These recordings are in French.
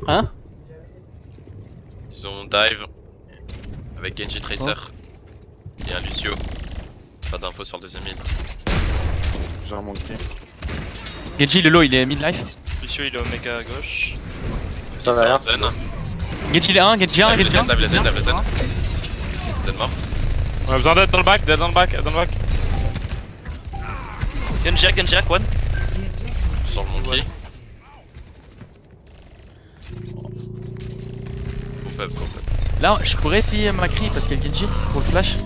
Hein? Ils ont dive avec Genji Tracer et un Lucio. Pas d'infos sur le deuxième mid. J'ai remonté. Genji, le low, il est mid-life. Lucio il est Omega à gauche. Ils sont en zen. Genji, il est 1, Genji 1, Dive Genji 1. le zen. Zen mort. On a besoin d'aide dans le back, dans le back. Genji hack, one. Sur le monkey. Go-pub. Là, je pourrais essayer Macri parce qu'il y a Genji pour le flash.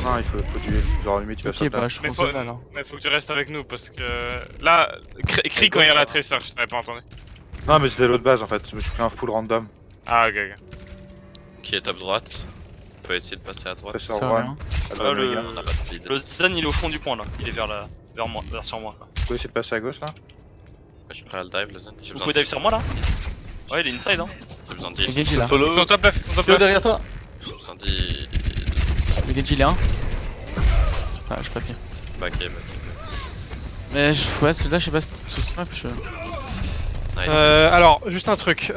Non, il faut tuer. Genre, limite, tu vas Ok, shot bah là. je Mais pense faut- là alors. Mais faut que tu restes avec nous parce que là, crie quand il y a la Tracer, je t'avais pas entendu. Non, mais c'était l'autre base en fait. Je me suis pris un full random. Ah ok. Qui est top droite. On peut essayer de passer à droite. Pressure Ça one. rien. Elle va le- Omega. On a pas de speed. Le Zen il est au fond du point là, il est vers moi, vers sur moi. Là. Tu peux essayer de passer à gauche là? Je suis prêt à le dive le zen. J'ai Vous besoin pouvez de dive sur moi là? Ouais il est inside hein. J'ai besoin de Il y a heal. Genji là. Ils sont top left, derrière toi. J'ai besoin de heal. Le Genji il est 1. Ah, j'ai pas pire. Back. Mais ouais, celui-là, je sais pas, ce snap, je. Nice. Alors, juste un truc,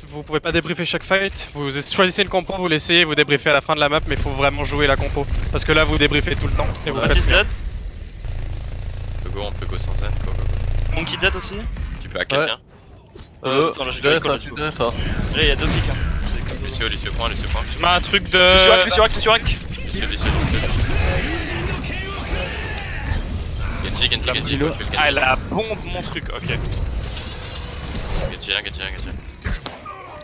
vous pouvez pas débriefer chaque fight, vous choisissez une compo, vous l'essayez, vous débriefez à la fin de la map, mais il faut vraiment jouer la compo. Parce que là, vous débriefez tout le temps et vous faites Baptiste rien. dead. On peut go sans zen. Go. Monkey dead aussi. Tu peux à quelqu'un. Attends là j'ai déjà le coup. Là il y a deux pics hein. Lucio point. Je mets un truc de. Lucio hack. Lucio. Genji. Low. Ah elle a bombe mon truc, ok. Genji.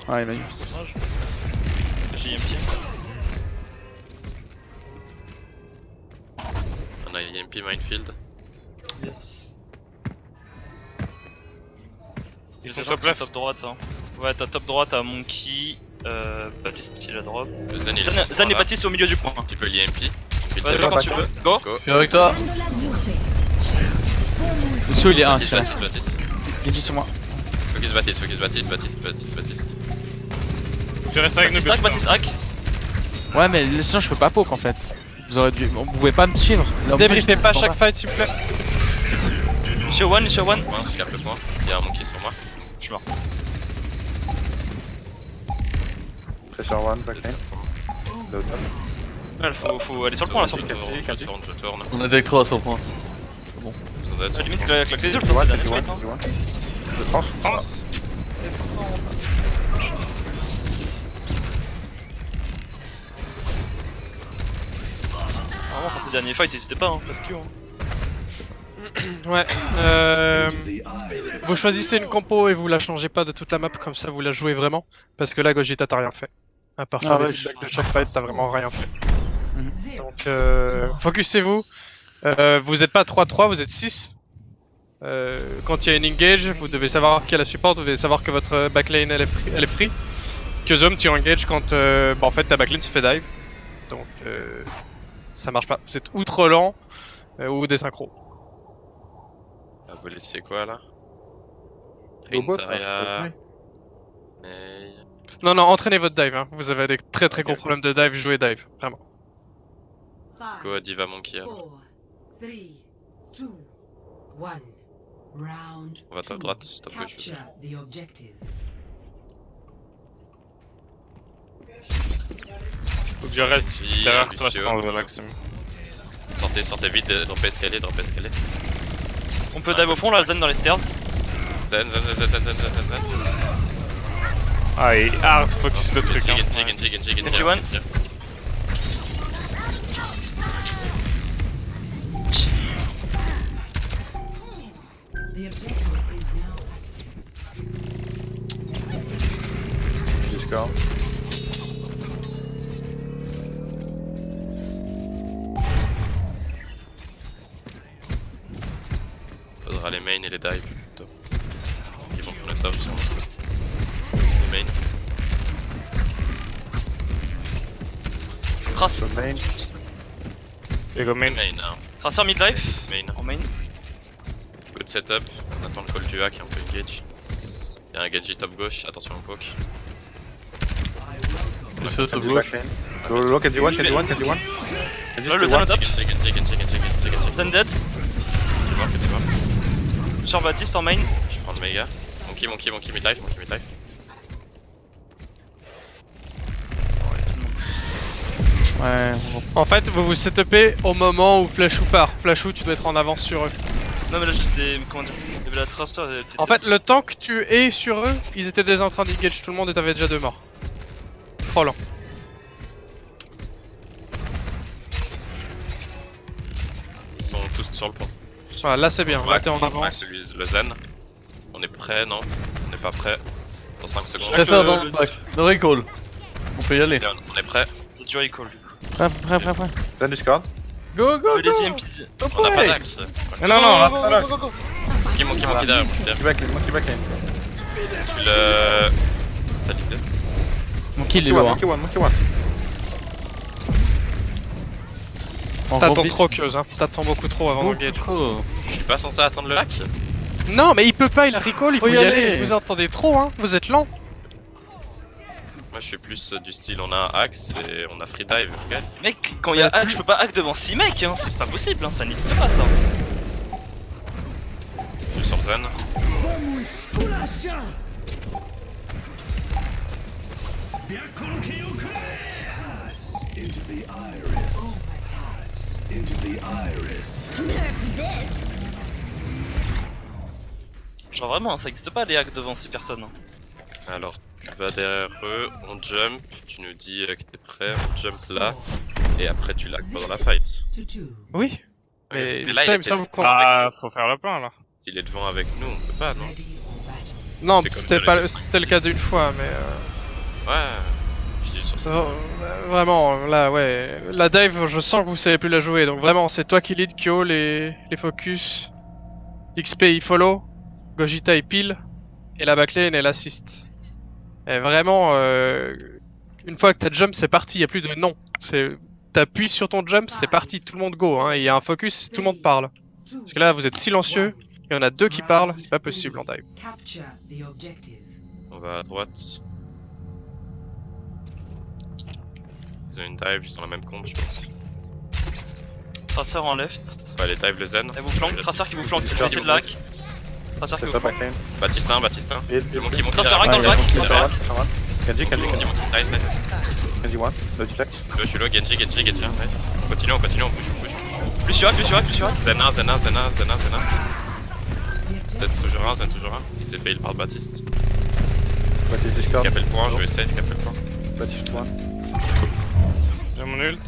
Ouais, il m'a eu. J'ai un petit. On a EMP minefield. Yes. Ils sont Des gens top qui left. top droite hein. Ouais t'as top droite, t'as Monkey, Baptiste il a drop. Le zen il est Zan et Baptiste au milieu du point. Tu peux l'EMP. Vas-y quand tu veux. Go. Je suis avec toi. Lucio, il est 1, celui-là. Baptiste. Genji sur moi. Focus Baptiste. Tu restes avec nous. Baptiste hack. Ouais, mais sinon, je peux pas poke en fait. Vous aurez dû. Vous pouvez pas me suivre. Là, Débriefez pas je chaque comprends fight, s'il vous plaît. Lucio one. Point, je capte le point. Il y a un monkey sur moi. Je suis mort. Pressure one, backlane. L'autre. Ouais, faut aller sur le point là surtout. Je tourne. On est avec 3 sur le point. Zen sur Limite le point. claque les deux, je Tu vois, pense tu que vois, c'est tu vois. Je pense. France. Vraiment quand c'est le dernier fight, n'hésitez pas hein, parce que Ouais. Vous choisissez une compo et vous la changez pas de toute la map, comme ça vous la jouez vraiment. Parce que là, Gogeta, t'as rien fait. À part faire Ah des ouais, feedbacks de chaque fight, t'as vraiment rien fait. Mhm. Donc, focusez-vous. Vous êtes pas 3-3, vous êtes 6. Quand il y a une engage, vous devez savoir qui a la support, vous devez savoir que votre backlane elle est free. Que Zom, tu engage quand en fait ta backlane se fait dive. Donc ça marche pas. Vous êtes ou trop lent ou des synchros. Ah, vous laissez quoi là? Robot, Rinsaria. ouais. Mei. Non, entraînez votre dive. Hein. Vous avez des très gros problèmes de dive, jouez dive. Vraiment. Go à Diva Monkey alors. 4, 3, 2, 1. Round On va top droite, top gauche. Capture the objective. Faut que je reste Lucio, derrière toi, je Lucio. pense, Relax. Sortez vite, drop escalier. on peut dive au fond là, Zen dans les stairs. Zen. Ah, et hard focus le truc. Hein. Genji. one. The objective is now Discord. Faudra les main et les dive. Top. Ils vont prendre le top sûrement. Les main. Trace. Main. Et go main. Main hein. Tracer mid-life. Main. En main. Good setup. On attend le call du hack et on peut engage. Y'a un Genji top gauche, attention au poke. Lucio, top Kenji gauche. backlane. Go, Kenji one. Là le Zen au top. Genji. Zen dead. Tu vois. Sur Baptiste en main. Je prends le méga. Monkey, mid-life. Ouais, En fait, vous vous setupez au moment où Flashou part. Flashou, tu dois être en avance sur eux. Non mais là j'étais... Comment dire? Il y avait la Tracer, elle était peut-être... En fait, le temps que tu es sur eux, ils étaient déjà en train d'engage tout le monde et t'avais déjà 2 morts. Trop lent. Ils sont tous sur le pont. Voilà, là c'est bien, là t'es en avance. Le zen. On est prêt, non? On n'est pas prêt. Dans 5 secondes. Fais ça dans le bac. Le recall. On peut y aller. On est prêt. C'est du recall du coup. prêt. Donne Discord. Go, go, Je vais les go. EMP. On n'a pas d'axe. Non, là, là. Monkey derrière. Monkey back lane. Tu le... T'as l'idée? Mon kill est lourd. Hein. Monkey one. On T'attends remplit- trop, Keuse, hein. T'attends beaucoup trop avant d'engage. Je suis pas censé attendre le hack? Non, mais il peut pas, il a recall, il faut Faut y y aller. aller. Vous entendez trop, hein. Vous êtes lent. Moi je suis plus du style on a un axe et on a free dive. Okay. Mec, quand il y a hack, je peux pas hack devant 6 mecs, hein. C'est pas possible, hein. Ça n'existe pas ça. Je suis sur zen. Genre vraiment, ça existe pas les hacks devant ces personnes. Hein. Alors tu vas derrière eux, on jump, tu nous dis que t'es prêt, on jump là, et après tu lag pendant la fight. to 2. Oui. Mais, Mais là, ça, il il me semble était- qu'on- Ah, faut faire le plein là. S'il est devant avec nous, on peut pas, non? Ready for battle. Non, c'est comme c'était sur pas, les- c'était le cas d'une fois, mais Ouais, je dis sur ça. vraiment, là, ouais, la dive, je sens que vous savez plus la jouer, donc vraiment, c'est toi qui lead, Kyo, les focus, XP il follow, Gogita il pile, et la backlane elle assist. Et vraiment, une fois que t'as jump, c'est parti, y a plus de non. T'appuies sur ton jump, c'est parti, tout le monde go, hein, il y a un focus, tout le monde parle. Parce que là, vous êtes silencieux, il y en a 2 qui parlent, c'est pas possible en dive. Capture the objective. On va à droite. Ils ont une dive, ils sont la même comp, je pense. Tracer en left. On va aller dive le zen. Elle vous flanque, Tracer qui vous flanque. Je vais essayer de la hack. Tracer qui C'est vous top flanque. back lane. Baptiste 1. Monkey Tracer hack derrière. dans le back. Genji Monkey, nice. Genji one. No deflect. Je suis là, Genji, nice. Continue, on push. Plus hack. Zena. Zen toujours un. Il s'est fait heal par Baptiste. Baptiste Discord. Capel le point, je vais essayer de caper le point. Baptiste one. J'ai mon ult.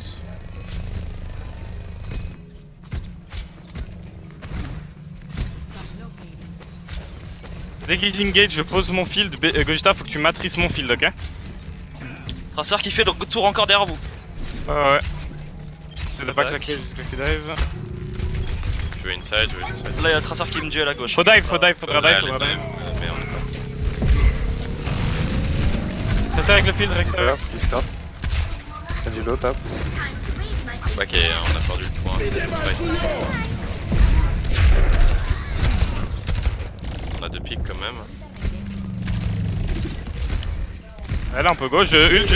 Dès qu'ils engage, je pose mon field. Gogita, faut que tu matrices mon field, ok? Tracer qui fait le retour encore derrière vous. Ouais. C'est de pas claquer jusqu'à qu'il dive. Je vais inside. Là, il y a Tracer qui me duel à gauche. Faudra dive. Faudrait aller Mais on est pas. pas. Restez avec le field, Rex. Top. Discord. Genji low top. Ok, on a perdu le point, c'est une fight. On a 2 pics quand même. Ouais, là on peut go, je ult.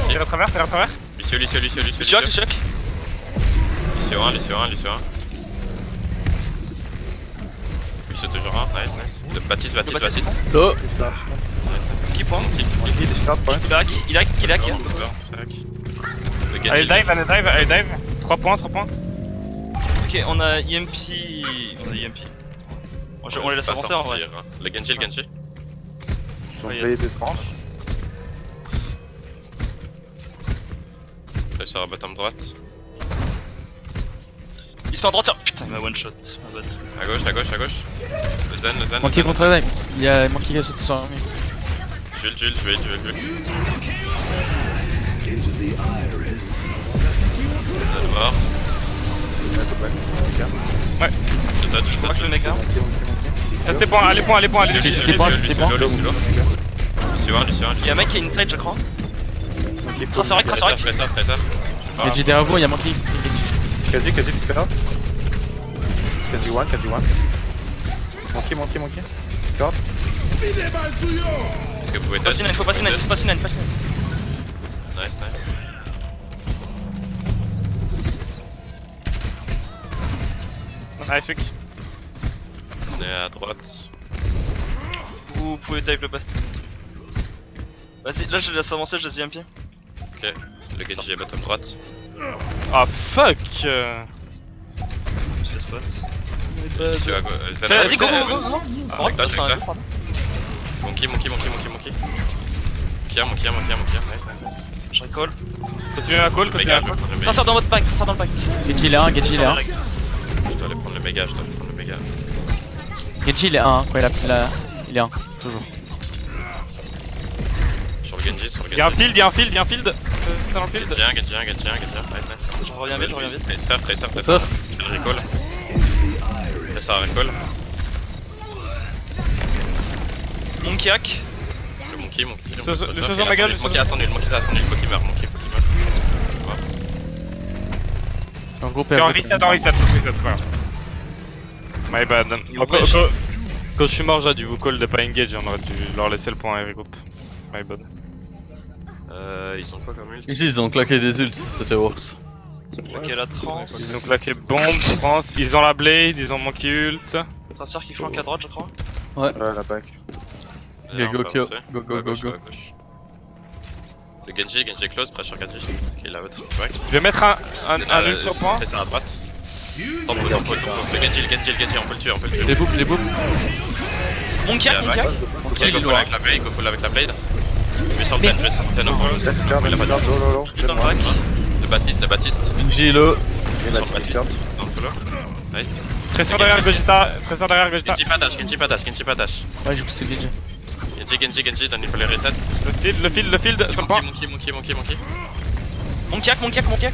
Tire à travers. Lucio. Lucio hack. Lucio 1. Lucio toujours 1, nice. Le Baptiste. Là. Discord. Nice. Qui point Monkey Discord point. Il hack. Le Allez Genji. dive. 3 points. Ok, on a EMP. On les laisse pas avancer en vrai. sortir, hein. Le Genji. Ils ont payé des tranches. Après sur la bottom droite. Ils sont à droite. Putain, il m'a one shot. Ma bad. À gauche. Le zen. Monkey contre la dive. Il y a Monkey qui a sauté sur lui. Jules, je vais. On est mort. Je touch. Je crois que le mec là. Restez point, allez point. Lucio low. Lucio 1. Il y a un mec qui est inside, je crois. Tracer hack. Fraser. Je sais pas. Et j'ai derrière vous, il y a Monkey. Genji Discord. Genji one. Monkey. Discord. Est-ce que vous pouvez Passe touch? faut passer une. Nice. Nice pick. On est à droite. Vous pouvez dive le bast. Vas-y, là je laisse avancer, je laisse pied. Ok, le Genji est bottom droite. Ah fuck Je laisse spot. Lucio à gauche. Vas-y, go, go, go, go. Avec toi, avec toi. Monkey. Monkey, nice. Je recall. Continue à call, continue Méga, à je vais call. prendre le Ça méga. sort dans votre pack, ça sort dans le pack. Genji il est 1, Genji il est 1. Je dois aller prendre le méga, Genji il est 1, quoi, il est 1, toujours. Sur le Genji. Y'a un field. C'est dans le field. Genji 1, nice. Je reviens vite. Tracer. Je le recall. Tracer recall. Monkey hack. Le Monkey. Le Soso ma gueule, Monkey à son nul, faut qu'il meure. En groupe, En reset, c'est pas grave. My bad. Quand je suis mort, j'ai dû vous call de pas engage, on aurait dû leur laisser le point à regroupe. My bad. Ils sont quoi comme ult? Ici, ils ont claqué des ults, c'était worse. Ok, la trans. Ils ont claqué bombe, je pense. Ils ont la blade, ils ont manqué ult. Tracer qui flanque à droite, je crois. Ouais, la back. Go. Le Genji est close, pressure Genji. Ok, la haute, track. Je vais mettre un ult sur point. Tracer à droite. Tempo. Le Genji, on peut le tuer. Les boobs. Monkey hack. Ok, go full avec la blade. Je vais sur le 10 au fond. Laisse faire, Il a pas de lolo. Dans le pack. Le Baptiste. Genji low. Il a Sur le Baptiste. Baptiste. Dans le follow. Nice. Pression derrière Gogeta. Genji pas dash. Ouais, j'ai boosté Genji. Genji, donne-lui pour les resets. Le field, sur le point. Monkey. Monkey hack.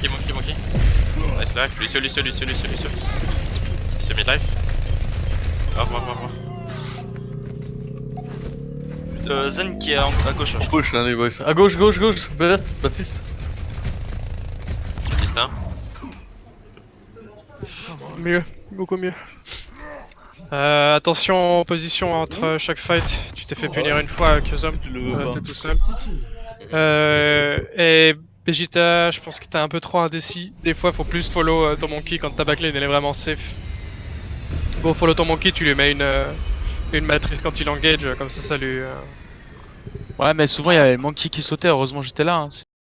Monkey. Nice là, Lucio. Lucio mid-life. Au revoir. Zen qui est à gauche là. On push là, les boys. À gauche. Baptiste. Baptiste 1. Mieux, beaucoup mieux. Attention, position entre chaque fight. Tu t'es fait punir une fois avec Zom, c'est tout seul. Et Vegeta, je pense que t'es un peu trop indécis. Des fois, faut plus follow ton monkey quand ta backlane elle est vraiment safe. Go follow ton monkey, tu lui mets une matrice quand il engage, comme ça lui. Ouais, mais souvent il y avait le monkey qui sautait, heureusement j'étais là. Hein.